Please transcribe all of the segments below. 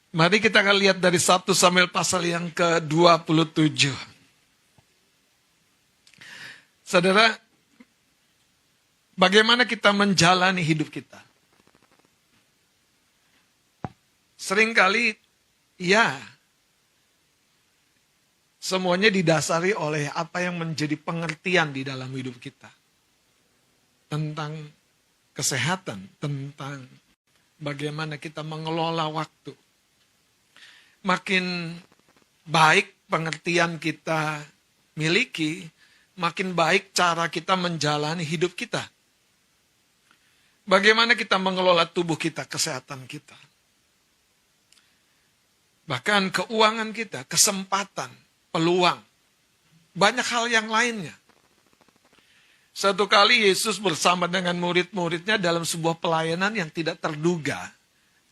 Mari kita akan lihat dari 1 Samuel pasal yang ke-27. Saudara, bagaimana kita menjalani hidup kita? Seringkali, ya, semuanya didasari oleh apa yang menjadi pengertian di dalam hidup kita. Tentang kesehatan, tentang bagaimana kita mengelola waktu. Makin baik pengertian kita miliki, makin baik cara kita menjalani hidup kita. Bagaimana kita mengelola tubuh kita, kesehatan kita. Bahkan keuangan kita, kesempatan, peluang. Banyak hal yang lainnya. Satu kali Yesus bersama dengan murid-muridnya dalam sebuah pelayanan yang tidak terduga.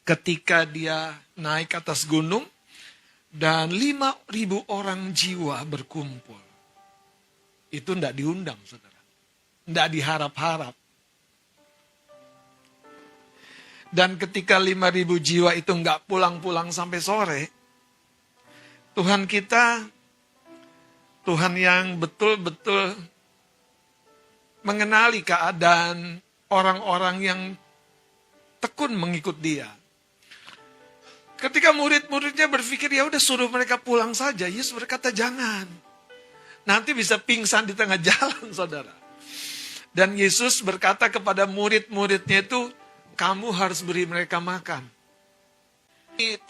Ketika dia naik ke atas gunung, dan 5.000 orang jiwa berkumpul. Itu tidak diundang, saudara. Tidak diharap-harap. Dan ketika 5.000 jiwa itu nggak pulang-pulang sampai sore, Tuhan kita, Tuhan yang betul-betul mengenali keadaan orang-orang yang tekun mengikut dia. Ketika murid-muridnya berpikir, ya udah suruh mereka pulang saja. Yesus berkata, jangan. Nanti bisa pingsan di tengah jalan, saudara. Dan Yesus berkata kepada murid-muridnya itu, kamu harus beri mereka makan. Di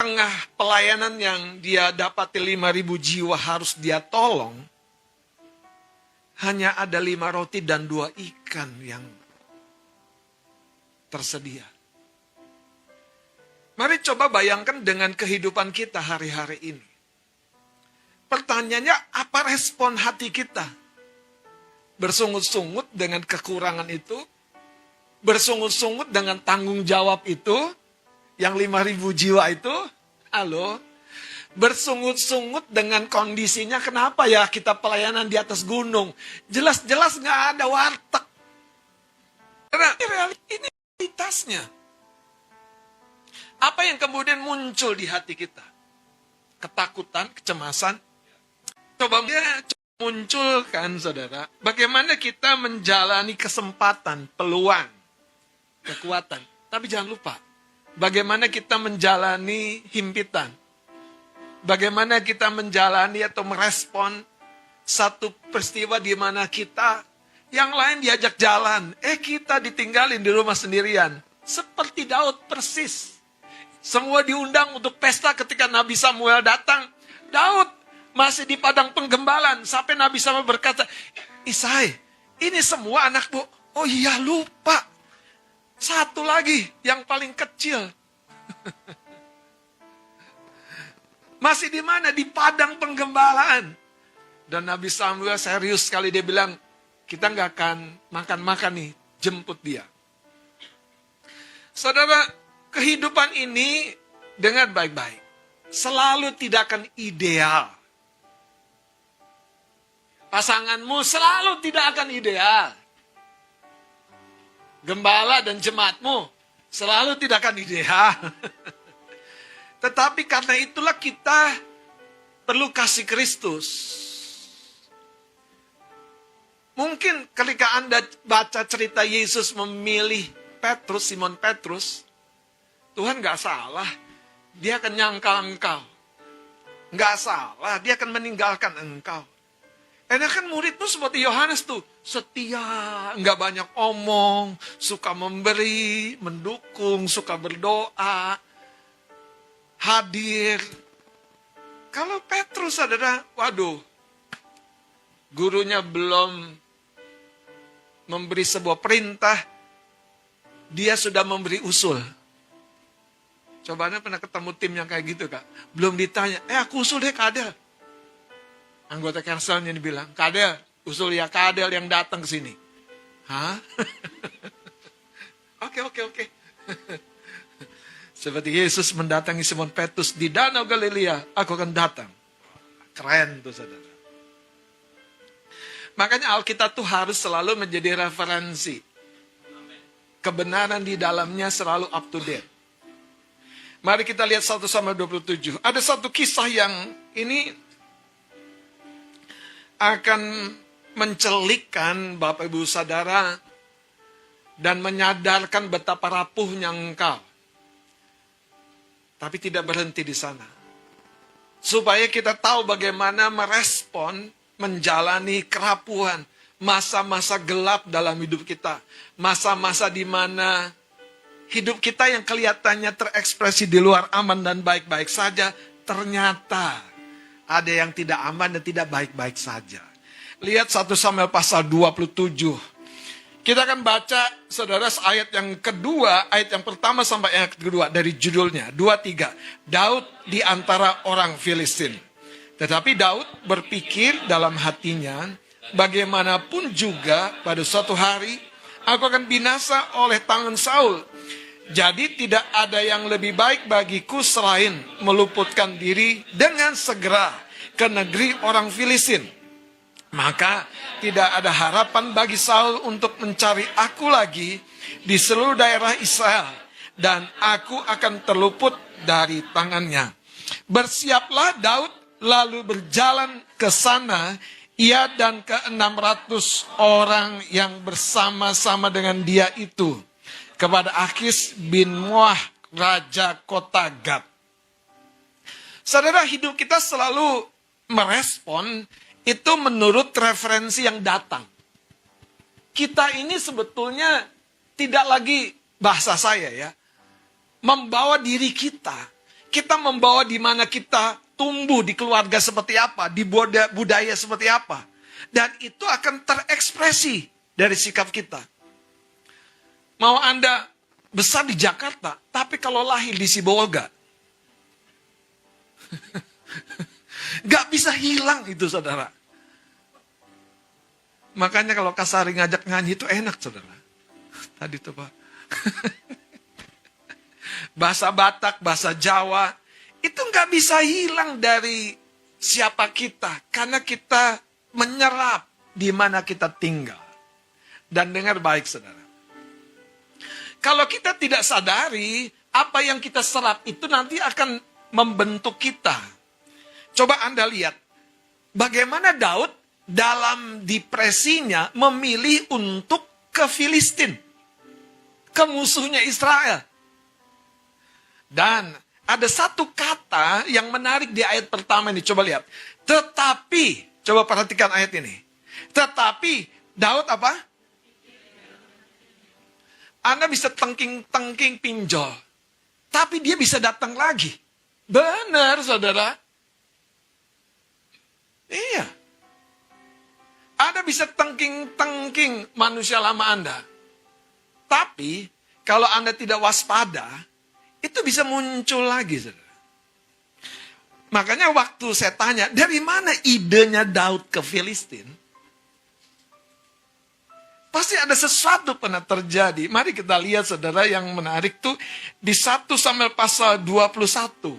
tengah pelayanan yang dia dapati 5.000 jiwa harus dia tolong, hanya ada 5 roti dan 2 ikan yang tersedia. Mari coba bayangkan dengan kehidupan kita hari-hari ini. Pertanyaannya, apa respon hati kita? Bersungut-sungut dengan kekurangan itu? Bersungut-sungut dengan tanggung jawab itu? Yang 5.000 jiwa itu? Halo? Bersungut-sungut dengan kondisinya, kenapa ya kita pelayanan di atas gunung? Jelas-jelas nggak ada warteg. Ini realitasnya. Apa yang kemudian muncul di hati kita? Ketakutan, kecemasan. Coba munculkan, saudara. Bagaimana kita menjalani kesempatan, peluang, kekuatan. Tapi jangan lupa, bagaimana kita menjalani himpitan. Bagaimana kita menjalani atau merespon satu peristiwa di mana kita, yang lain diajak jalan. Kita ditinggalin di rumah sendirian. Seperti Daud persis. Semua diundang untuk pesta ketika Nabi Samuel datang. Daud masih di padang penggembalaan. Sampai Nabi Samuel berkata, Isai, ini semua anakmu. Oh iya, lupa. Satu lagi, yang paling kecil. Masih di mana? Di padang penggembalaan. Dan Nabi Samuel serius sekali, dia bilang, kita nggak akan makan-makan nih, jemput dia. Saudara, kehidupan ini dengan baik-baik selalu tidak akan ideal. Pasanganmu selalu tidak akan ideal. Gembala dan jemaatmu selalu tidak akan ideal. Tetapi karena itulah kita perlu kasih Kristus. Mungkin ketika Anda baca cerita Yesus memilih Petrus, Simon Petrus, Tuhan gak salah, dia akan nyangkal engkau. Gak salah, dia akan meninggalkan engkau. Karena kan muridmu seperti Yohanes tuh, setia, gak banyak omong, suka memberi, mendukung, suka berdoa, hadir. Kalau Petrus saudara, waduh, gurunya belum memberi sebuah perintah, dia sudah memberi usul. Coba Anda pernah ketemu tim yang kayak gitu, Kak? Belum ditanya, aku usul deh Kadel. Anggota cancelnya dibilang, Kadel, usul ya Kadel yang datang ke sini. Hah? Oke. Seperti Yesus mendatangi Simon Petrus di Danau Galilea, aku akan datang. Keren tuh, saudara. Makanya Alkitab tuh harus selalu menjadi referensi. Kebenaran di dalamnya selalu up to date. Mari kita lihat 1 Samuel 27. Ada satu kisah yang ini akan mencelikkan Bapak Ibu Saudara dan menyadarkan betapa rapuhnya engkau. Tapi tidak berhenti di sana. Supaya kita tahu bagaimana merespon, menjalani kerapuhan, masa-masa gelap dalam hidup kita. Masa-masa di mana hidup kita yang kelihatannya terekspresi di luar aman dan baik-baik saja, ternyata ada yang tidak aman dan tidak baik-baik saja. Lihat 1 Samuel pasal 27. Kita akan baca, saudara, ayat yang kedua, ayat yang pertama sampai yang kedua dari judulnya. 2-3. Daud di antara orang Filistin. Tetapi Daud berpikir dalam hatinya, bagaimanapun juga pada suatu hari, aku akan binasa oleh tangan Saul. Jadi tidak ada yang lebih baik bagiku selain meluputkan diri dengan segera ke negeri orang Filistin. Maka tidak ada harapan bagi Saul untuk mencari aku lagi di seluruh daerah Israel. Dan aku akan terluput dari tangannya. Bersiaplah Daud lalu berjalan ke sana. Ia dan ke-600 orang yang bersama-sama dengan dia itu. Kepada Akis bin Muah, raja kota Gad. Saudara, hidup kita selalu merespon itu menurut referensi yang datang. Kita ini sebetulnya tidak lagi, bahasa saya ya, membawa diri kita. Kita membawa di mana kita tumbuh, di keluarga seperti apa, di budaya seperti apa. Dan itu akan terekspresi dari sikap kita. Mau Anda besar di Jakarta, tapi kalau lahir di Sibolga, gak bisa hilang itu, saudara. Makanya kalau Kasari ngajak nyanyi itu enak, saudara. Tadi tuh Pak. Bahasa Batak, bahasa Jawa, itu gak bisa hilang dari siapa kita. Karena kita menyerap di mana kita tinggal. Dan dengar baik, saudara. Kalau kita tidak sadari, apa yang kita serap itu nanti akan membentuk kita. Coba Anda lihat, bagaimana Daud dalam depresinya memilih untuk ke Filistin, ke musuhnya Israel. Dan ada satu kata yang menarik di ayat pertama ini, coba lihat. Tetapi, coba perhatikan ayat ini. Tetapi Daud apa? Anda bisa tengking-tengking pinjol, tapi dia bisa datang lagi. Benar, saudara. Iya. Anda bisa tengking-tengking manusia lama Anda. Tapi, kalau Anda tidak waspada, itu bisa muncul lagi, saudara. Makanya waktu saya tanya, dari mana idenya Daud ke Filistin? Pasti ada sesuatu pernah terjadi. Mari kita lihat, saudara, yang menarik tuh di 1 Samuel pasal 21.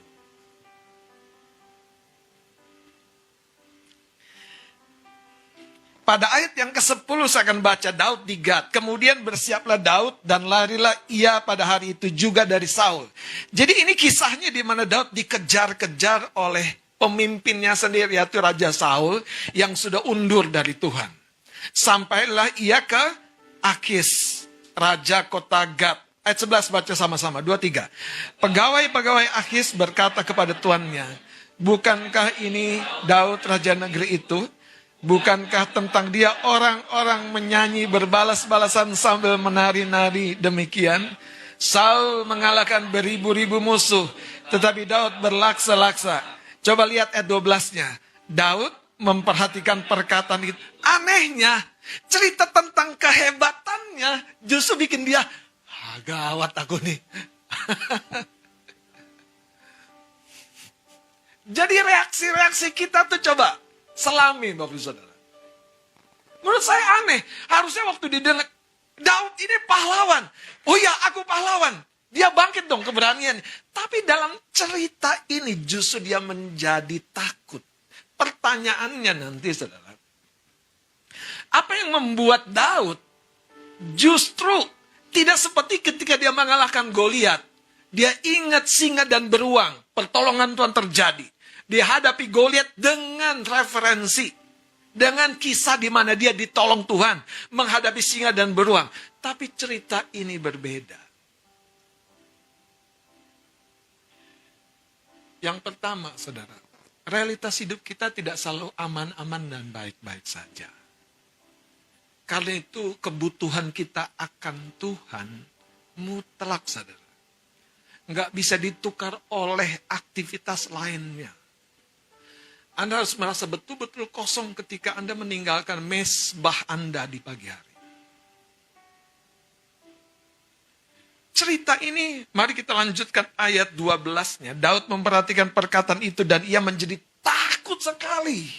Pada ayat yang ke-10 saya akan baca Daud di Gad. Kemudian bersiaplah Daud dan larilah ia pada hari itu juga dari Saul. Jadi ini kisahnya di mana Daud dikejar-kejar oleh pemimpinnya sendiri, yaitu Raja Saul yang sudah undur dari Tuhan. Sampailah ia ke Akis, raja kota Gad. Ayat 11 baca sama-sama, 2-3. Pegawai-pegawai Akis berkata kepada tuannya, bukankah ini Daud raja negeri itu? Bukankah tentang dia orang-orang menyanyi berbalas-balasan sambil menari-nari demikian? Saul mengalahkan beribu-ribu musuh, tetapi Daud berlaksa-laksa. Coba lihat ayat 12-nya. Daud memperhatikan perkataan itu. Anehnya, cerita tentang kehebatannya justru bikin dia, gawat aku nih. Jadi reaksi-reaksi kita tuh coba selami, Bapak Saudara. Menurut saya aneh. Harusnya waktu didengar, Daud ini pahlawan. Oh ya, aku pahlawan. Dia bangkit dong keberanian. Tapi dalam cerita ini justru dia menjadi takut. Pertanyaannya nanti, saudara. Apa yang membuat Daud justru tidak seperti ketika dia mengalahkan Goliat. Dia ingat singa dan beruang. Pertolongan Tuhan terjadi. Dia hadapi Goliat dengan referensi. Dengan kisah di mana dia ditolong Tuhan. Menghadapi singa dan beruang. Tapi cerita ini berbeda. Yang pertama, saudara. Realitas hidup kita tidak selalu aman-aman dan baik-baik saja. Karena itu kebutuhan kita akan Tuhan mutlak, saudara. Nggak bisa ditukar oleh aktivitas lainnya. Anda harus merasa betul-betul kosong ketika Anda meninggalkan mesbah Anda di pagi hari. Cerita ini, mari kita lanjutkan ayat 12-nya. Daud memperhatikan perkataan itu dan ia menjadi takut sekali.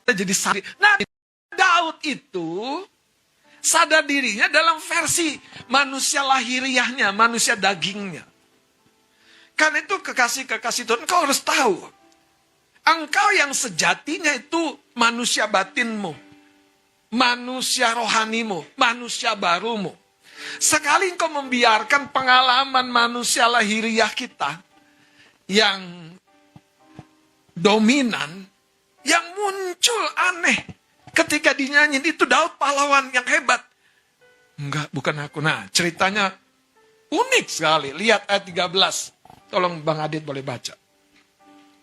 Jadi sakit. Nah, Daud itu sadar dirinya dalam versi manusia lahiriahnya, manusia dagingnya. Karena itu kekasih-kekasih Tuhan, engkau harus tahu. Engkau yang sejatinya itu manusia batinmu. Manusia rohanimu, manusia barumu. Sekali engkau membiarkan pengalaman manusia lahiriah kita yang dominan, yang muncul aneh. Ketika dinyanyiin itu Daud pahlawan yang hebat. Enggak, bukan aku. Nah, ceritanya unik sekali. Lihat ayat 13. Tolong Bang Adit boleh baca.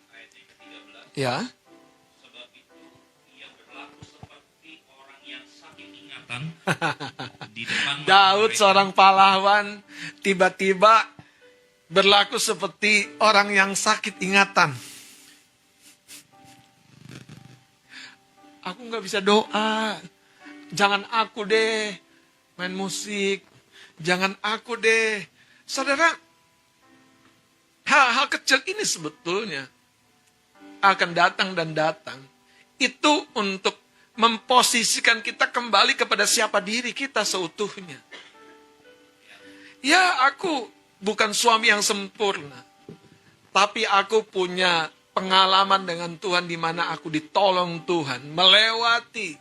Ayat yang ke-13. Ya. Sebab itu ia berlaku seperti orang yang sakit ingatan di depan Daud mereka. seorang pahlawan tiba-tiba berlaku seperti orang yang sakit ingatan. Aku nggak bisa doa. Jangan aku deh main musik. Jangan aku deh. Saudara, hal-hal kecil ini sebetulnya akan datang dan datang. Itu untuk memposisikan kita kembali kepada siapa diri kita seutuhnya. Ya, aku bukan suami yang sempurna. Tapi aku punya pengalaman dengan Tuhan di mana aku ditolong Tuhan melewati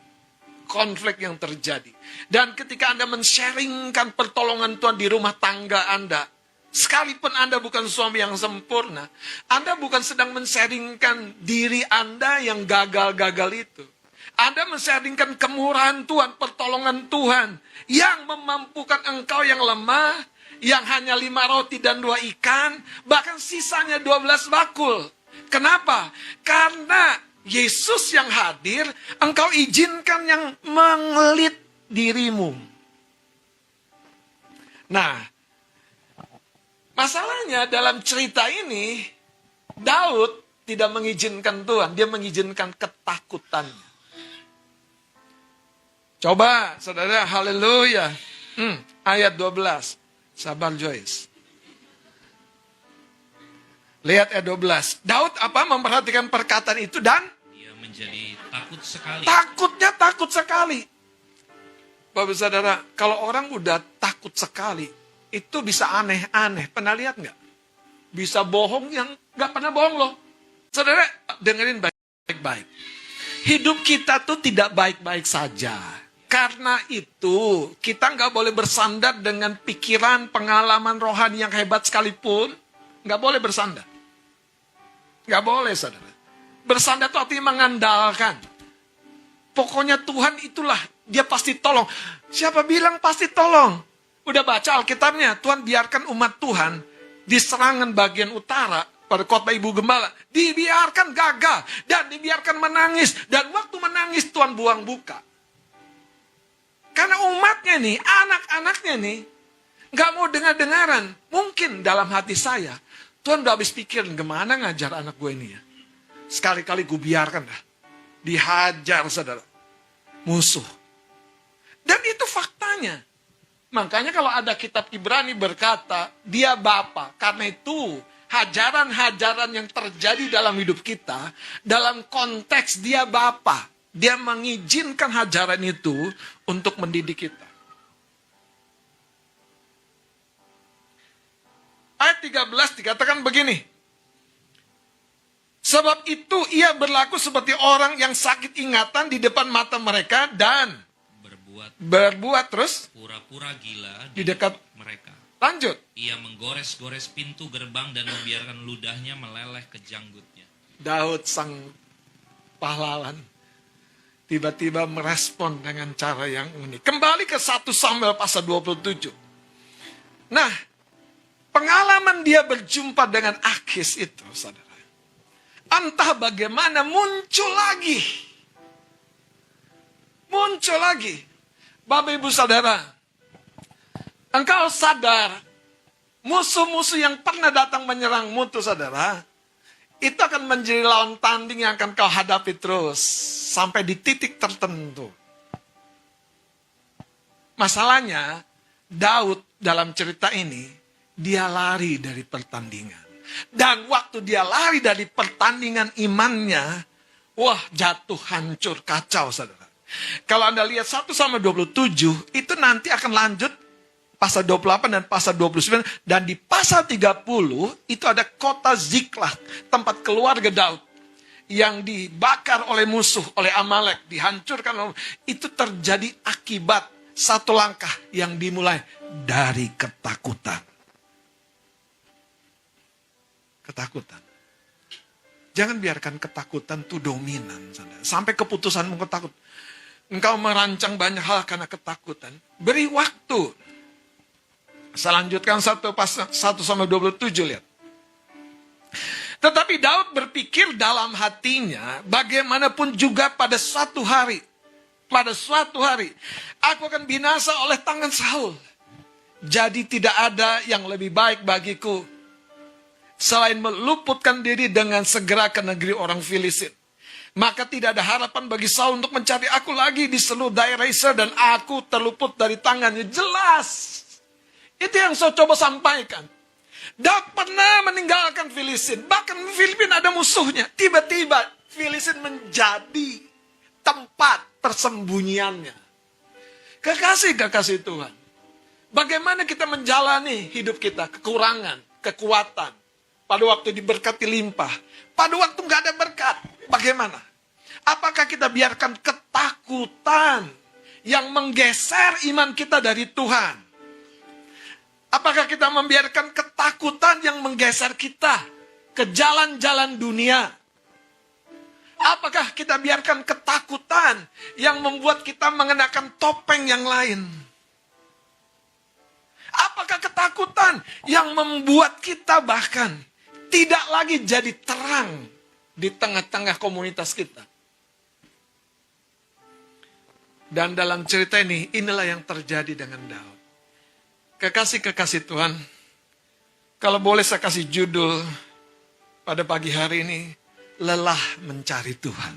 konflik yang terjadi. Dan ketika Anda men-sharingkan pertolongan Tuhan di rumah tangga Anda, sekalipun Anda bukan suami yang sempurna, Anda bukan sedang men-sharingkan diri Anda yang gagal-gagal itu. Anda men-sharingkan kemurahan Tuhan, pertolongan Tuhan yang memampukan engkau yang lemah, yang hanya 5 roti dan 2 ikan, bahkan sisanya 12 bakul. Kenapa? Karena Yesus yang hadir, engkau izinkan yang mengelit dirimu. Nah, masalahnya dalam cerita ini, Daud tidak mengizinkan Tuhan, dia mengizinkan ketakutannya. Coba, saudara, haleluya. Ayat 12, sabar Joyce. Lihat ayat 12. Daud memperhatikan perkataan itu dan Dia menjadi takut sekali. takutnya takut sekali. Bapak saudara, kalau orang udah takut sekali, itu bisa aneh-aneh. Pernah lihat nggak? Bisa bohong yang nggak pernah bohong loh. Saudara, dengerin baik-baik. Hidup kita tuh tidak baik-baik saja. Karena itu, kita nggak boleh bersandar dengan pikiran, pengalaman rohani yang hebat sekalipun. Nggak boleh bersandar. Nggak boleh, saudara. Bersandar itu artinya mengandalkan. Pokoknya Tuhan itulah, dia pasti tolong. Siapa bilang pasti tolong? Udah baca Alkitabnya, Tuhan biarkan umat Tuhan di serangan bagian utara, pada khotbah Ibu Gembala, dibiarkan gagal, dan dibiarkan menangis. Dan waktu menangis, Tuhan buang buka. Karena umatnya nih, anak-anaknya nih, nggak mau dengar-dengaran. Mungkin dalam hati saya, Tuhan udah habis pikirin gimana ngajar anak gue ini ya. Sekali-kali gue biarkan dah. Dihajar, saudara. Musuh. Dan itu faktanya. Makanya kalau ada kitab Ibrani berkata, dia Bapa. Karena itu, hajaran-hajaran yang terjadi dalam hidup kita, dalam konteks dia Bapa. Dia mengizinkan hajaran itu untuk mendidik kita. Ayat 13 dikatakan begini. Sebab itu ia berlaku seperti orang yang sakit ingatan di depan mata mereka dan berbuat terus pura-pura gila di dekat mereka. Lanjut. Ia menggores-gores pintu gerbang dan membiarkan ludahnya meleleh ke janggutnya. Daud sang pahlawan tiba-tiba merespon dengan cara yang unik. Kembali ke 1 Samuel pasal 27. Nah, pengalaman dia berjumpa dengan Akis itu, saudara. Entah bagaimana muncul lagi. Muncul lagi. Bapak ibu saudara, engkau sadar musuh-musuh yang pernah datang menyerangmu tuh saudara, itu akan menjadi lawan tanding yang akan kau hadapi terus sampai di titik tertentu. Masalahnya, Daud dalam cerita ini, dia lari dari pertandingan. Dan waktu dia lari dari pertandingan imannya, wah jatuh hancur kacau saudara. Kalau Anda lihat 1 Samuel 27, itu nanti akan lanjut pasal 28 dan pasal 29. Dan di pasal 30, itu ada kota Ziklag, tempat keluarga Daud. Yang dibakar oleh musuh, oleh Amalek, dihancurkan. Itu terjadi akibat satu langkah yang dimulai dari ketakutan. Ketakutan. Jangan biarkan ketakutan itu dominan. Sampai keputusanmu ketakut. Engkau merancang banyak hal karena ketakutan. Beri waktu. Saya lanjutkan 1 Samuel 27, lihat. Tetapi Daud berpikir dalam hatinya, bagaimanapun juga pada suatu hari, aku akan binasa oleh tangan Saul. Jadi tidak ada yang lebih baik bagiku selain meluputkan diri dengan segera ke negeri orang Filistin. Maka tidak ada harapan bagi Saul untuk mencari aku lagi di seluruh daerah Israel dan aku terluput dari tangannya. Jelas. Itu yang saya coba sampaikan. Daud pernah meninggalkan Filistin. Bahkan Filipina ada musuhnya. Tiba-tiba Filistin menjadi tempat persembunyiannya. Kekasih-kekasih Tuhan. Bagaimana kita menjalani hidup kita? Kekurangan, kekuatan. Pada waktu diberkati limpah. Pada waktu nggak ada berkat. Bagaimana? Apakah kita biarkan ketakutan yang menggeser iman kita dari Tuhan? Apakah kita membiarkan ketakutan yang menggeser kita ke jalan-jalan dunia? Apakah kita biarkan ketakutan yang membuat kita mengenakan topeng yang lain? Apakah ketakutan yang membuat kita bahkan tidak lagi jadi terang di tengah-tengah komunitas kita? Dan dalam cerita ini, inilah yang terjadi dengan Daud. Kekasih-kekasih Tuhan, kalau boleh saya kasih judul pada pagi hari ini, lelah mencari Tuhan.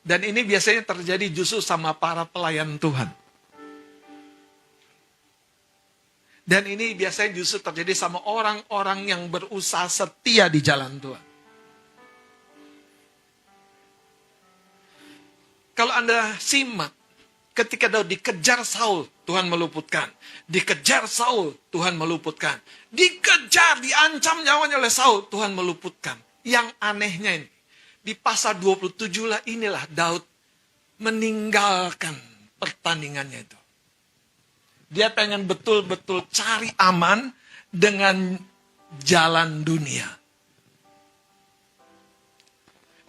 Dan ini biasanya terjadi justru sama para pelayan Tuhan. Dan ini biasanya justru terjadi sama orang-orang yang berusaha setia di jalan Tuhan. Kalau Anda simak, ketika Daud dikejar Saul, Tuhan meluputkan. Dikejar Saul, Tuhan meluputkan. Dikejar, diancam nyawanya oleh Saul, Tuhan meluputkan. Yang anehnya ini, di pasal 27 lah inilah Daud meninggalkan pertandingannya itu. Dia pengen betul-betul cari aman dengan jalan dunia.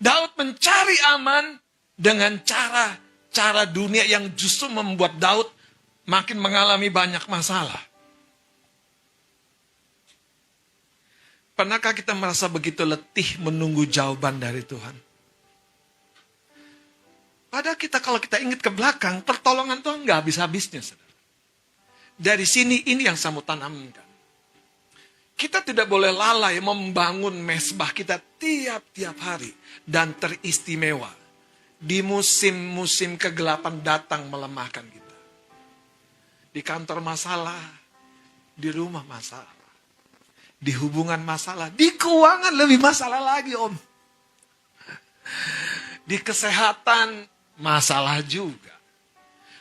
Daud mencari aman dengan cara dunia yang justru membuat Daud makin mengalami banyak masalah. Pernahkah kita merasa begitu letih menunggu jawaban dari Tuhan? Padahal kalau kita ingat ke belakang, pertolongan Tuhan nggak habis-habisnya. Saudara. Dari sini ini yang saya mau tanamkan. Kita tidak boleh lalai membangun mesbah kita tiap-tiap hari dan teristimewa. Di musim-musim kegelapan datang melemahkan kita. Di kantor masalah, di rumah masalah, di hubungan masalah, di keuangan lebih masalah lagi om. Di kesehatan masalah juga.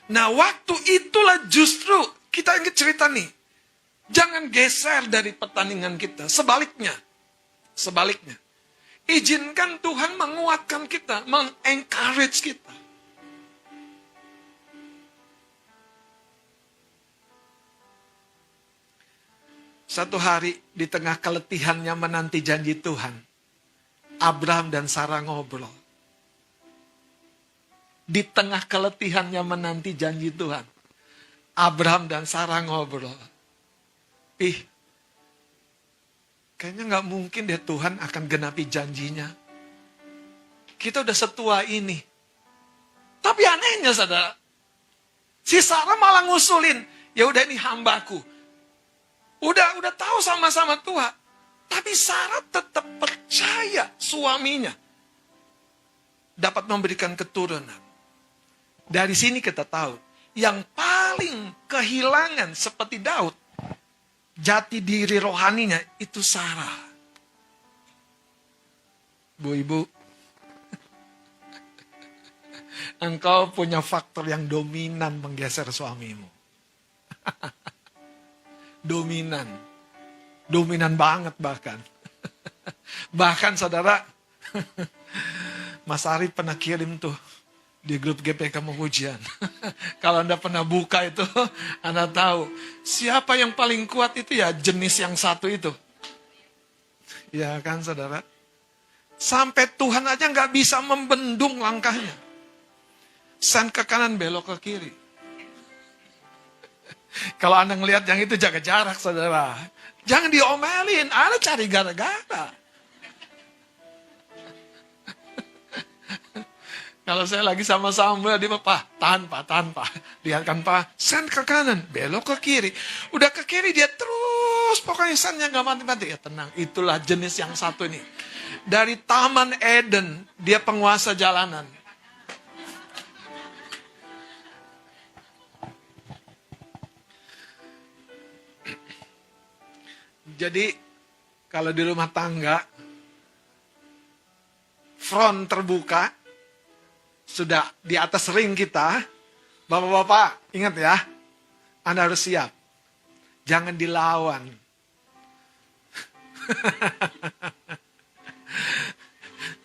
Nah waktu itulah justru kita ingat cerita nih. Jangan geser dari pertandingan kita. Sebaliknya. Izinkan Tuhan menguatkan kita, mengencourage kita. Satu hari di tengah keletihannya menanti janji Tuhan, Abraham dan Sarah ngobrol. Di tengah keletihannya menanti janji Tuhan, Abraham dan Sarah ngobrol. Kayaknya nggak mungkin deh Tuhan akan genapi janjinya. Kita udah setua ini. Tapi anehnya saudara, si Sarah malah ngusulin, ya udah ini hambaku. Udah tahu sama-sama tua. Tapi Sarah tetap percaya suaminya dapat memberikan keturunan. Dari sini kita tahu, yang paling kehilangan seperti Daud, jati diri rohaninya itu Sarah. Bu, ibu, engkau punya faktor yang dominan menggeser suamimu. Dominan banget bahkan. Bahkan saudara, Mas Arif pernah kirim tuh di grup GPK Pengujian. Kalau Anda pernah buka itu, Anda tahu siapa yang paling kuat itu ya jenis yang satu itu. Ya kan saudara? Sampai Tuhan aja nggak bisa membendung langkahnya. Sen ke kanan, belok ke kiri. Kalau Anda ngelihat yang itu, jaga jarak saudara. Jangan diomelin, Anda cari gara-gara. Kalau saya lagi sama Samuel, dia Pak, tahan Pak. Lihat kan Pak, sen ke kanan, belok ke kiri. Udah ke kiri dia terus, pokoknya sennya gak mati-mati. Ya tenang, itulah jenis yang satu ini. Dari Taman Eden, dia penguasa jalanan. Jadi, kalau di rumah tangga, front terbuka, sudah di atas ring kita, bapak-bapak, ingat ya, Anda harus siap. Jangan dilawan.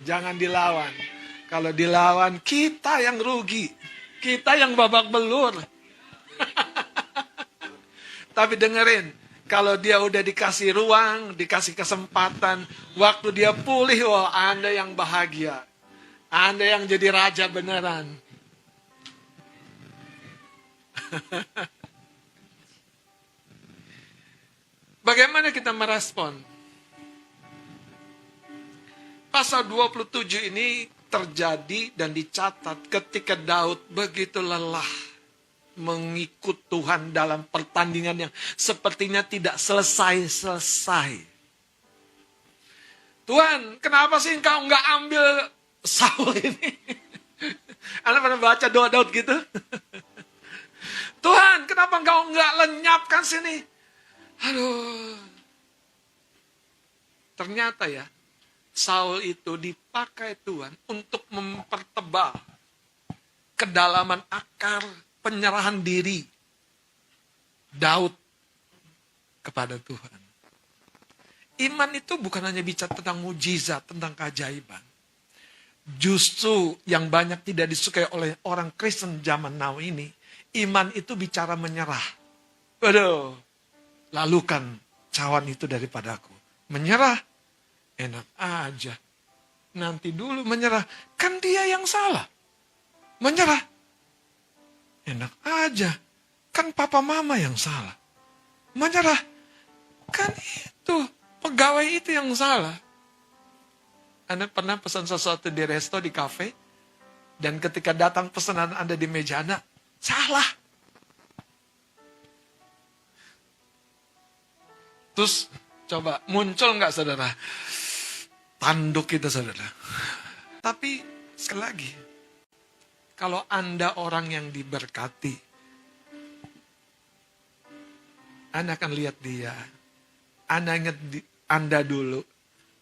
Jangan dilawan. Kalau dilawan, kita yang rugi. Kita yang babak belur. Tapi dengerin, kalau dia udah dikasih ruang, dikasih kesempatan, waktu dia pulih, wah Anda yang bahagia. Anda yang jadi raja beneran. Bagaimana kita merespon? Pasal 27 ini terjadi dan dicatat ketika Daud begitu lelah mengikut Tuhan dalam pertandingan yang sepertinya tidak selesai-selesai. Tuhan, kenapa sih engkau nggak ambil Saul ini? Anda pernah baca doa Daud gitu? Tuhan, kenapa engkau nggak lenyapkan sini? Aduh. Ternyata ya, Saul itu dipakai Tuhan untuk mempertebal kedalaman akar penyerahan diri Daud kepada Tuhan. Iman itu bukan hanya bicara tentang mujizat, tentang keajaiban. Justru yang banyak tidak disukai oleh orang Kristen zaman now ini, iman itu bicara menyerah. Waduh, lalukan cawan itu daripadaku. Menyerah, enak aja. Nanti dulu menyerah, kan dia yang salah. Menyerah, enak aja. Kan papa mama yang salah. Menyerah, kan itu, pegawai itu yang salah. Anda pernah pesan sesuatu di resto, di kafe, dan ketika datang pesanan Anda di meja Anda, salah. Terus coba muncul nggak saudara? Tanduk kita saudara. Tapi sekali lagi, kalau Anda orang yang diberkati, Anda akan lihat dia. Anda ingat Anda dulu,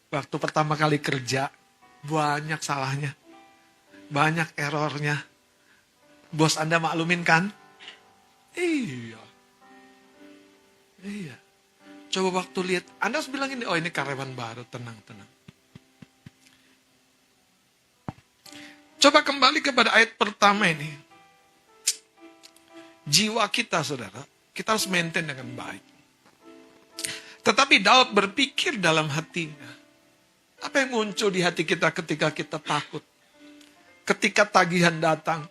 waktu pertama kali kerja, banyak salahnya. Banyak errornya. Bos Anda maklumin kan? Iya. Coba waktu lihat, Anda harus bilang ini, oh ini karyawan baru, tenang. Coba kembali kepada ayat pertama ini. Jiwa kita saudara, kita harus maintain dengan baik. Tetapi Daud berpikir dalam hatinya. Apa yang muncul di hati kita ketika kita takut? Ketika tagihan datang.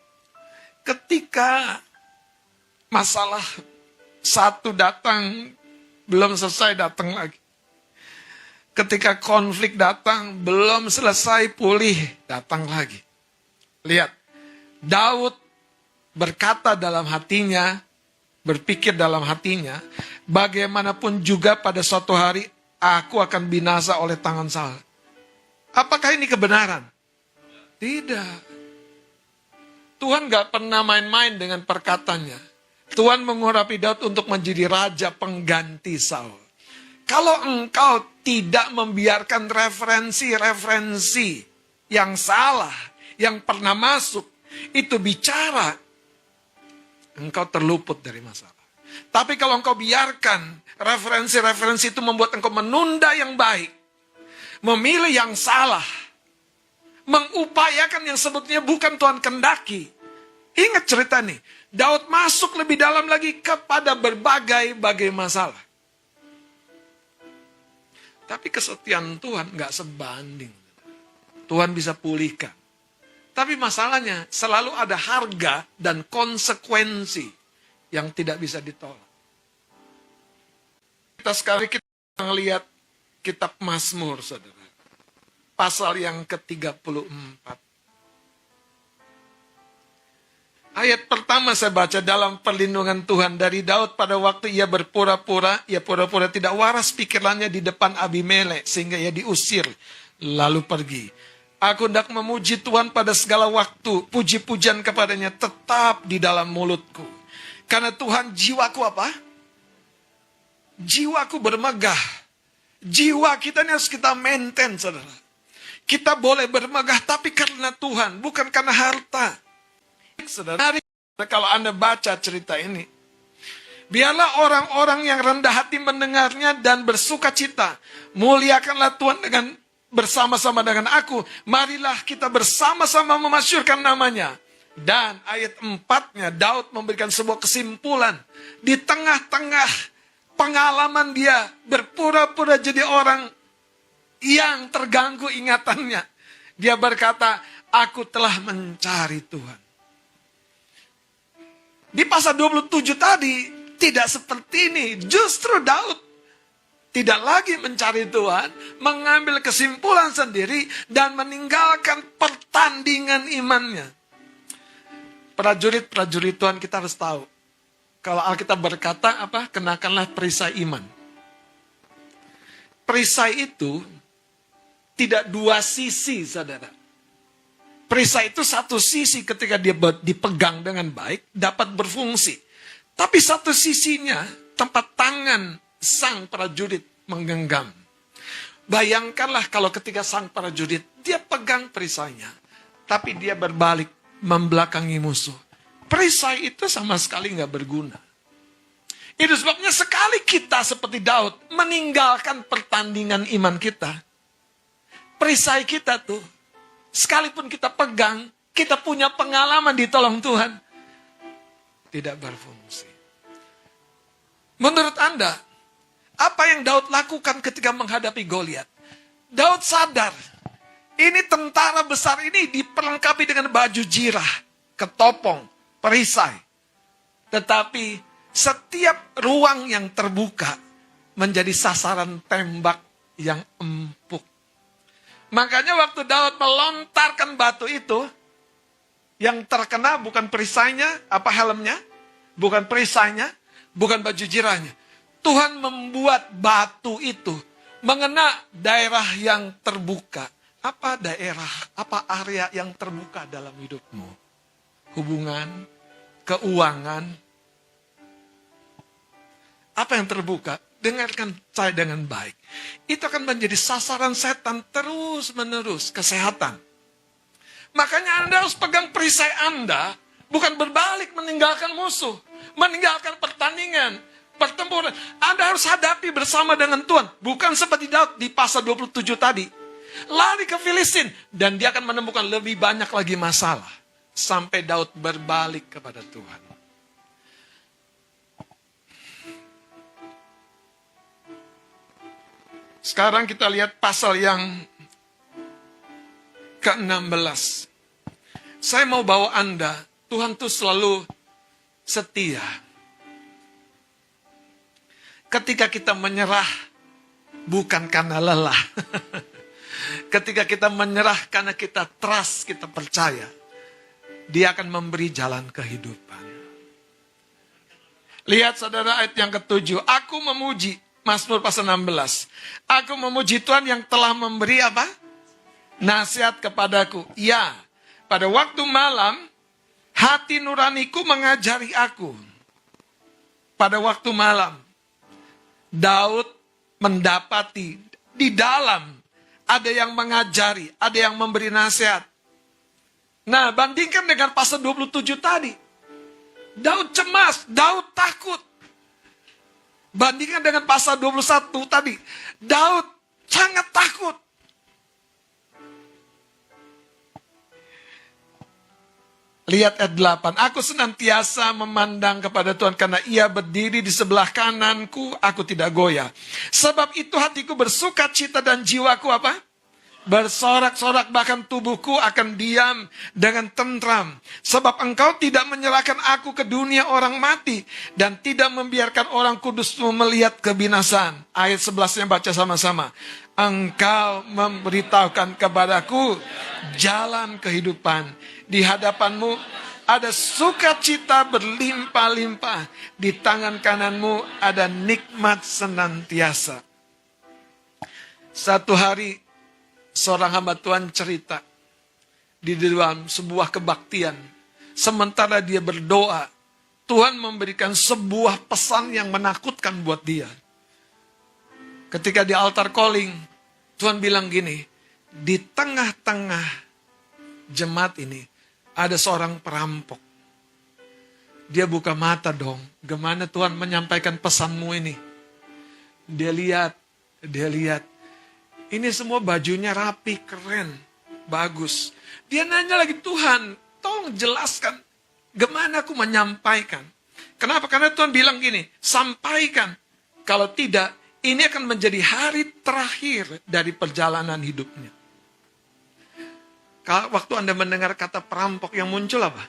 Ketika masalah satu datang, belum selesai datang lagi. Ketika konflik datang, belum selesai pulih, datang lagi. Lihat, Daud berkata dalam hatinya, berpikir dalam hatinya, bagaimanapun juga pada suatu hari, aku akan binasa oleh tangan Saul. Apakah ini kebenaran? Tidak. Tuhan gak pernah main-main dengan perkataannya. Tuhan mengurapi Daud untuk menjadi raja pengganti Saul. Kalau engkau tidak membiarkan referensi-referensi yang salah, yang pernah masuk, itu bicara, engkau terluput dari masalah. Tapi kalau engkau biarkan referensi-referensi itu membuat engkau menunda yang baik, memilih yang salah, mengupayakan yang sebetulnya bukan Tuhan kendaki. Ingat cerita nih, Daud masuk lebih dalam lagi kepada berbagai masalah. Tapi kesetiaan Tuhan gak sebanding. Tuhan bisa pulihkan. Tapi masalahnya selalu ada harga dan konsekuensi yang tidak bisa ditolak. Sekarang kita melihat kitab Mazmur, saudara. Pasal yang ke-34. Ayat pertama saya baca, dalam perlindungan Tuhan dari Daud pada waktu ia berpura-pura tidak waras pikirannya di depan Abimelek sehingga ia diusir lalu pergi. Aku hendak memuji Tuhan pada segala waktu, puji-pujian kepadanya tetap di dalam mulutku. Karena Tuhan jiwaku apa? Jiwaku bermegah. Jiwa kita ini harus kita maintain, saudara. Kita boleh bermegah tapi karena Tuhan, bukan karena harta. Saudara, kalau Anda baca cerita ini, biarlah orang-orang yang rendah hati mendengarnya dan bersuka cita. Muliakanlah Tuhan dengan bersama-sama dengan aku. Marilah kita bersama-sama memasyurkan namanya. Dan ayat 4-nya, Daud memberikan sebuah kesimpulan. Di tengah-tengah pengalaman dia berpura-pura jadi orang yang terganggu ingatannya. Dia berkata, aku telah mencari Tuhan. Di pasal 27 tadi, tidak seperti ini. Justru Daud tidak lagi mencari Tuhan, mengambil kesimpulan sendiri, dan meninggalkan pertandingan imannya. Prajurit-prajurit Tuhan kita harus tahu. Kalau Alkitab berkata, kenakanlah perisai iman. Perisai itu tidak dua sisi, saudara. Perisai itu satu sisi ketika dia dipegang dengan baik, dapat berfungsi. Tapi satu sisinya, tempat tangan sang prajurit menggenggam. Bayangkanlah kalau ketika sang prajurit, dia pegang perisainya. Tapi dia berbalik, membelakangi musuh. Perisai itu sama sekali nggak berguna. Itu sebabnya sekali kita seperti Daud, meninggalkan pertandingan iman kita. Perisai kita tuh, sekalipun kita pegang, kita punya pengalaman ditolong Tuhan, tidak berfungsi. Menurut Anda, apa yang Daud lakukan ketika menghadapi Goliat? Daud sadar, ini tentara besar ini diperlengkapi dengan baju jirah, ketopong, perisai. Tetapi setiap ruang yang terbuka menjadi sasaran tembak yang empuk. Makanya waktu Daud melontarkan batu itu, yang terkena bukan perisainya, helmnya, bukan perisainya, bukan baju jirahnya. Tuhan membuat batu itu mengena daerah yang terbuka. Apa daerah, apa area yang terbuka dalam hidupmu? Hubungan, keuangan. Apa yang terbuka? Dengarkan saya dengan baik. Itu akan menjadi sasaran setan terus-menerus, kesehatan. Makanya Anda harus pegang perisai Anda, bukan berbalik meninggalkan musuh, meninggalkan pertandingan, pertempuran. Anda harus hadapi bersama dengan Tuhan. Bukan seperti Daud di pasal 27 tadi. Lari ke Filistin, dan dia akan menemukan lebih banyak lagi masalah. Sampai Daud berbalik kepada Tuhan. Sekarang kita lihat pasal yang ke-16. Saya mau bawa Anda, Tuhan tuh selalu setia. Ketika kita menyerah, bukan karena lelah. Ketika kita menyerah karena kita trust, kita percaya, Dia akan memberi jalan kehidupan. Lihat saudara ayat yang ke-7. Aku memuji, Mazmur pasal 16. Aku memuji Tuhan yang telah memberi apa? Nasihat kepadaku. Ya, pada waktu malam, hati nuraniku mengajari aku. Pada waktu malam, Daud mendapati di dalam ada yang mengajari, ada yang memberi nasihat. Nah, bandingkan dengan pasal 27 tadi. Daud cemas, Daud takut. Bandingkan dengan pasal 21 tadi. Daud sangat takut. Lihat ayat 8. Aku senantiasa memandang kepada Tuhan karena Ia berdiri di sebelah kananku, aku tidak goyah. Sebab itu hatiku bersuka cita dan jiwaku apa? Bersorak-sorak, bahkan tubuhku akan diam dengan tentram. Sebab Engkau tidak menyerahkan aku ke dunia orang mati dan tidak membiarkan orang kudus-Mu melihat kebinasaan. Ayat 11-nya baca sama-sama. Engkau memberitahukan kepadaku jalan kehidupan. Di hadapan-Mu ada sukacita berlimpah-limpah. Di tangan kanan-Mu ada nikmat senantiasa. Satu hari seorang hamba Tuhan cerita di dalam sebuah kebaktian. Sementara dia berdoa, Tuhan memberikan sebuah pesan yang menakutkan buat dia. Ketika di altar calling, Tuhan bilang gini, di tengah-tengah jemaat ini ada seorang perampok. Dia buka mata dong, gimana Tuhan menyampaikan pesanmu ini? Dia lihat. Ini semua bajunya rapi, keren, bagus. Dia nanya lagi, Tuhan, tolong jelaskan, gimana aku menyampaikan? Kenapa? Karena Tuhan bilang gini, sampaikan. Kalau tidak, ini akan menjadi hari terakhir dari perjalanan hidupnya. Waktu Anda mendengar kata perampok, yang muncul apa?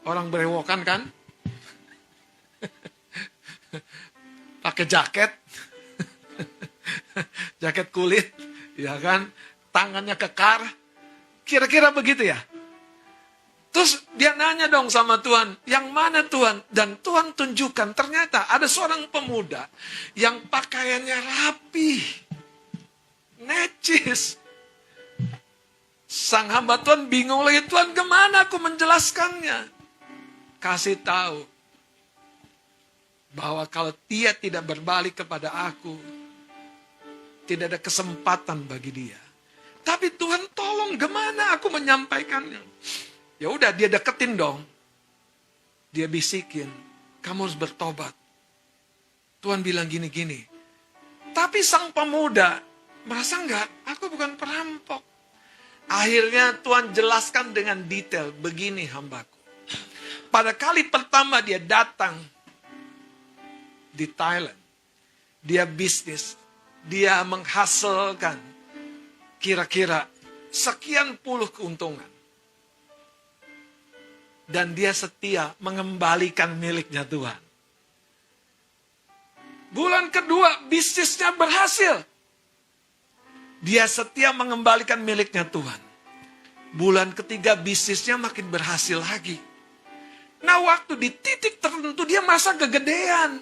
Orang berewokan kan? Pakai jaket. Jaket kulit, ya kan? Tangannya kekar. Kira-kira begitu ya? Terus dia nanya dong sama Tuhan, yang mana Tuhan? Dan Tuhan tunjukkan, ternyata ada seorang pemuda yang pakaiannya rapi, necis. Sang hamba Tuhan bingung lagi, Tuhan gimana aku menjelaskannya? Kasih tahu bahwa kalau dia tidak berbalik kepada aku, tidak ada kesempatan bagi dia. Tapi Tuhan tolong, gimana aku menyampaikannya? Ya udah, dia deketin dong. Dia bisikin, kamu harus bertobat. Tuhan bilang gini-gini. Tapi sang pemuda merasa enggak, aku bukan perampok. Akhirnya Tuhan jelaskan dengan detail, begini hambaku. Pada kali pertama dia datang di Thailand, dia bisnis, dia menghasilkan kira-kira sekian puluh keuntungan. Dan dia setia mengembalikan miliknya Tuhan. Bulan kedua bisnisnya berhasil. Dia setia mengembalikan miliknya Tuhan. Bulan ketiga bisnisnya makin berhasil lagi. Nah, waktu di titik tertentu dia masa kegedean.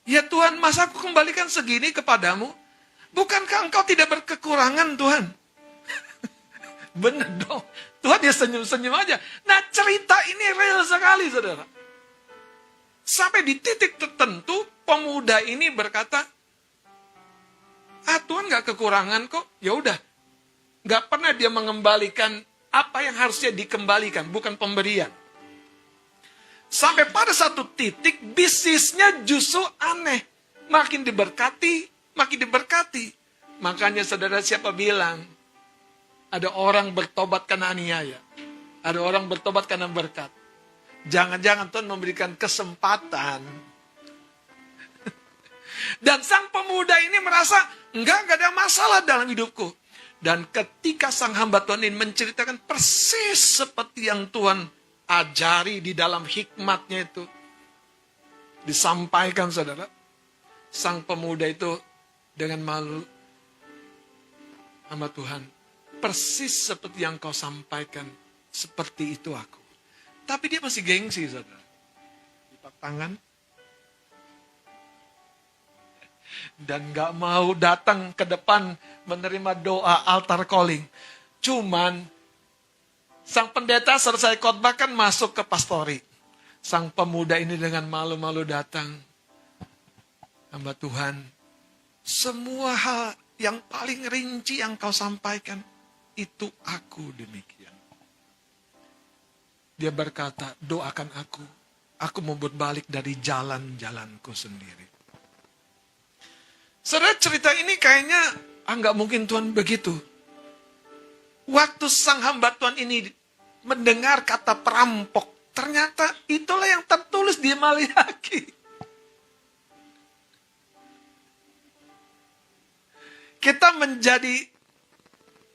Ya Tuhan, masa aku kembalikan segini kepadamu? Bukankah engkau tidak berkekurangan Tuhan? Benar dong. Tuhan dia senyum-senyum aja. Nah, cerita ini real sekali, saudara. Sampai di titik tertentu, pemuda ini berkata, Tuhan gak kekurangan kok. Ya udah, gak pernah dia mengembalikan apa yang harusnya dikembalikan, bukan pemberian. Sampai pada satu titik, bisnisnya justru aneh. Makin diberkati, makin diberkati. Makanya saudara, siapa bilang, ada orang bertobat karena aniaya. Ada orang bertobat karena berkat. Jangan-jangan Tuhan memberikan kesempatan Dan sang pemuda ini merasa, enggak ada masalah dalam hidupku. Dan ketika sang hamba Tuhan ini menceritakan persis seperti yang Tuhan ajari di dalam hikmatnya itu, disampaikan saudara, sang pemuda itu dengan malu, hamba Tuhan, persis seperti yang kau sampaikan, seperti itu aku. Tapi dia masih gengsi saudara. Lipat tangan. Dan gak mau datang ke depan menerima doa altar calling. Cuman sang pendeta selesai khotbah kan masuk ke pastori. Sang pemuda ini dengan malu-malu datang. Hamba Tuhan, semua hal yang paling rinci yang kau sampaikan, itu aku demikian. Dia berkata, doakan aku mau berbalik dari jalan-jalanku sendiri. Saudara, cerita ini kayaknya nggak mungkin Tuhan begitu. Waktu sang hamba Tuhan ini mendengar kata perampok, ternyata itulah yang tertulis di Maliaki. Kita menjadi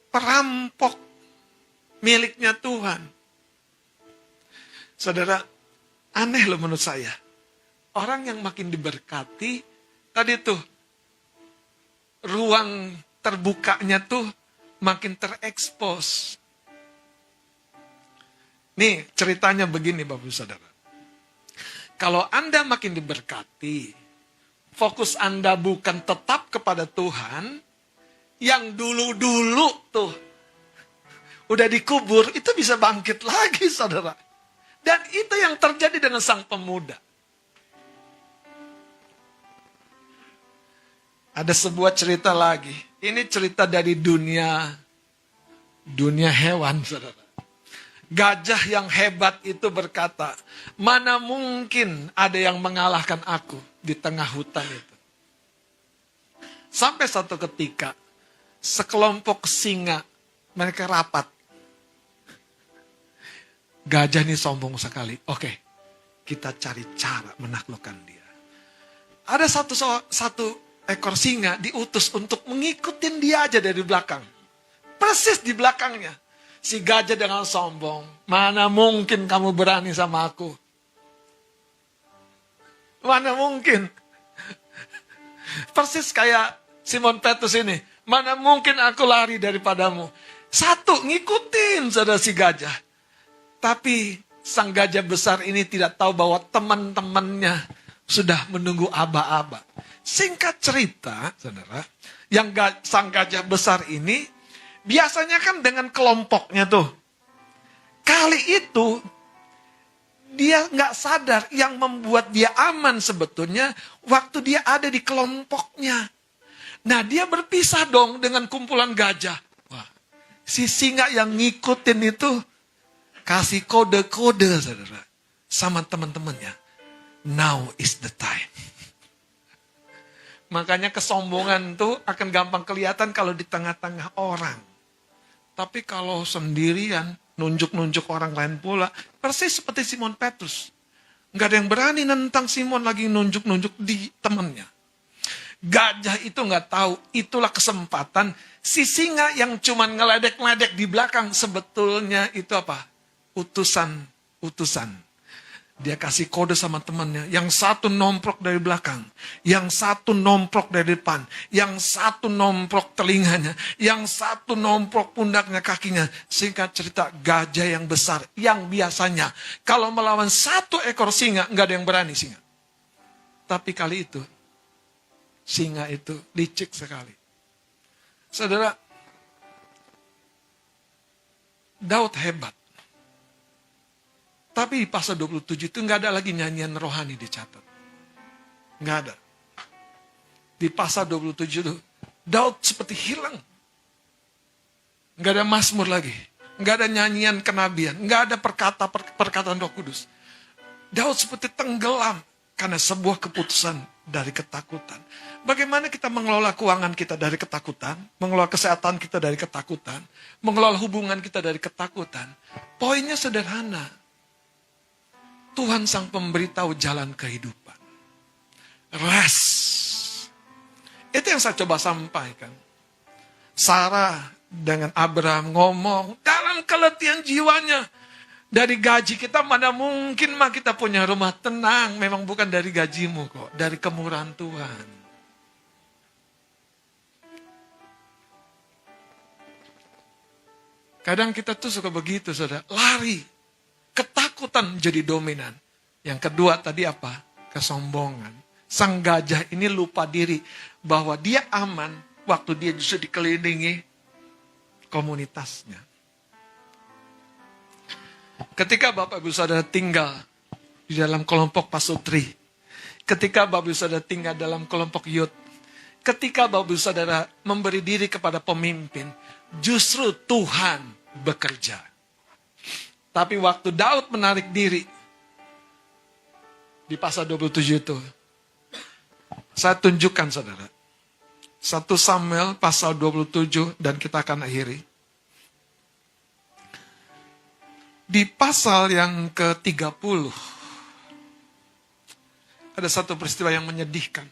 perampok miliknya Tuhan. Saudara, aneh loh menurut saya. Orang yang makin diberkati, tadi tuh, ruang terbukanya tuh makin terekspos. Nih ceritanya begini Bapak Ibu Saudara. Kalau Anda makin diberkati, fokus Anda bukan tetap kepada Tuhan, yang dulu-dulu tuh udah dikubur, itu bisa bangkit lagi saudara. Dan itu yang terjadi dengan sang pemuda. Ada sebuah cerita lagi. Ini cerita dari dunia hewan, saudara. Gajah yang hebat itu berkata, mana mungkin ada yang mengalahkan aku di tengah hutan itu. Sampai satu ketika, sekelompok singa, mereka rapat. Gajah ini sombong sekali. Oke, kita cari cara menaklukkan dia. Ada satu ekor singa diutus untuk mengikutin dia aja dari belakang. Persis di belakangnya. Si gajah dengan sombong. Mana mungkin kamu berani sama aku? Mana mungkin? Persis kayak Simon Petrus ini. Mana mungkin aku lari daripadamu? Satu, ngikutin saudara si gajah. Tapi sang gajah besar ini tidak tahu bahwa teman-temannya sudah menunggu aba-aba. Singkat cerita, saudara, yang sang gajah besar ini biasanya kan dengan kelompoknya tuh. Kali itu dia nggak sadar yang membuat dia aman sebetulnya waktu dia ada di kelompoknya. Nah dia berpisah dong dengan kumpulan gajah. Wah, si singa yang ngikutin itu kasih kode-kode saudara sama teman-temannya. Now is the time. Makanya kesombongan tuh akan gampang kelihatan kalau di tengah-tengah orang. Tapi kalau sendirian, nunjuk-nunjuk orang lain pula, persis seperti Simon Petrus. Nggak ada yang berani nentang Simon lagi nunjuk-nunjuk di temannya. Gajah itu nggak tahu, itulah kesempatan. Si singa yang cuma ngeledek-ledek di belakang, sebetulnya itu apa? Utusan. Dia kasih kode sama temannya. Yang satu nomprok dari belakang. Yang satu nomprok dari depan. Yang satu nomprok telinganya. Yang satu nomprok pundaknya, kakinya. Singkat cerita, gajah yang besar. Yang biasanya kalau melawan satu ekor singa, nggak ada yang berani singa. Tapi kali itu, singa itu licik sekali. Saudara, Daud hebat. Tapi di pasal 27 itu nggak ada lagi nyanyian rohani dicatat. Nggak ada. Di pasal 27 itu, Daud seperti hilang. Nggak ada mazmur lagi. Nggak ada nyanyian kenabian. Nggak ada perkataan Roh Kudus. Daud seperti tenggelam karena sebuah keputusan dari ketakutan. Bagaimana kita mengelola keuangan kita dari ketakutan, mengelola kesehatan kita dari ketakutan, mengelola hubungan kita dari ketakutan. Poinnya sederhana. Tuhan sang pemberitahu jalan kehidupan. Rest Itu yang saya coba sampaikan. Sarah dengan Abraham ngomong dalam keletihan jiwanya. Dari gaji kita mana mungkin mah kita punya rumah tenang. Memang bukan dari gajimu kok. Dari kemurahan Tuhan. Kadang kita tuh suka begitu, saudara. Lari. Ketakutan jadi dominan. Yang kedua tadi apa? Kesombongan. Sang gajah ini lupa diri. Bahwa dia aman waktu dia justru dikelilingi komunitasnya. Ketika Bapak Ibu Saudara tinggal di dalam kelompok pasutri, ketika Bapak Ibu Saudara tinggal dalam kelompok youth, ketika Bapak Ibu Saudara memberi diri kepada pemimpin, justru Tuhan bekerja. Tapi waktu Daud menarik diri di pasal 27 itu, saya tunjukkan saudara. 1 Samuel pasal 27 dan kita akan akhiri. Di pasal yang ke-30, ada satu peristiwa yang menyedihkan.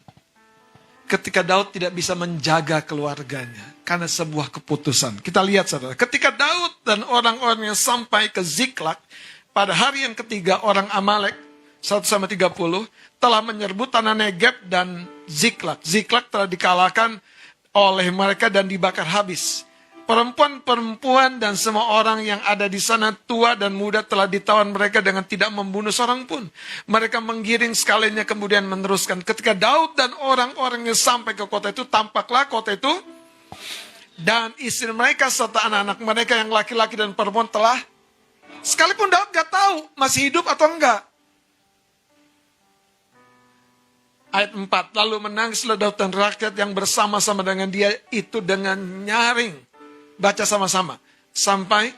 Ketika Daud tidak bisa menjaga keluarganya, karena sebuah keputusan. Kita lihat saudara, ketika Daud dan orang-orangnya sampai ke Ziklag, pada hari yang ketiga orang Amalek, 1-30, telah menyerbu tanah Negeb dan Ziklag. Ziklag telah dikalahkan oleh mereka dan dibakar habis. Perempuan-perempuan dan semua orang yang ada di sana tua dan muda telah ditawan mereka dengan tidak membunuh seorang pun. Mereka menggiring sekalinya kemudian meneruskan. Ketika Daud dan orang-orangnya sampai ke kota itu, tampaklah kota itu dan istri mereka serta anak-anak mereka yang laki-laki dan perempuan telah, sekalipun Daud gak tahu masih hidup atau enggak. Ayat 4, lalu menangislah Daud dan rakyat yang bersama-sama dengan dia itu dengan nyaring. Baca sama-sama. Sampai.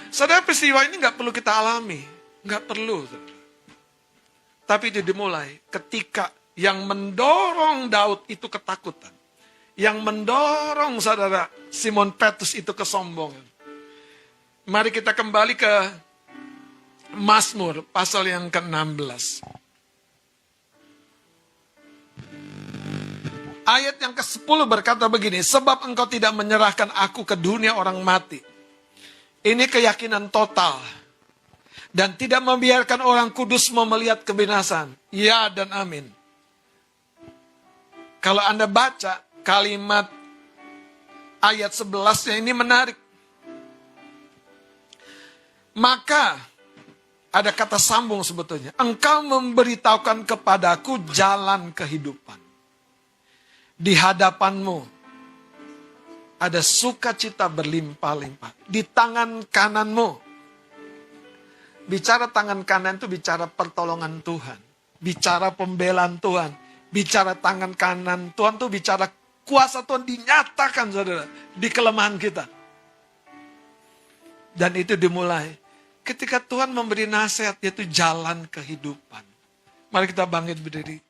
Saudara, peristiwa ini gak perlu kita alami. Gak perlu. Saudara. Tapi itu dimulai ketika yang mendorong Daud itu ketakutan. Yang mendorong saudara Simon Petrus itu kesombongan. Mari kita kembali ke Mazmur pasal yang ke-16. Ayat yang ke-10 berkata begini, sebab engkau tidak menyerahkan aku ke dunia orang mati. Ini keyakinan total. Dan tidak membiarkan orang kudusmu melihat kebinasan. Ya dan amin. Kalau Anda baca kalimat ayat 11-nya ini menarik. Maka ada kata sambung sebetulnya. Engkau memberitahukan kepadaku jalan kehidupan. Di hadapanmu ada sukacita berlimpah-limpah. Di tangan kananmu. Bicara tangan kanan itu bicara pertolongan Tuhan. Bicara pembelaan Tuhan. Bicara tangan kanan Tuhan itu bicara kuasa Tuhan dinyatakan saudara. Di kelemahan kita. Dan itu dimulai. Ketika Tuhan memberi nasihat yaitu jalan kehidupan. Mari kita bangkit berdiri.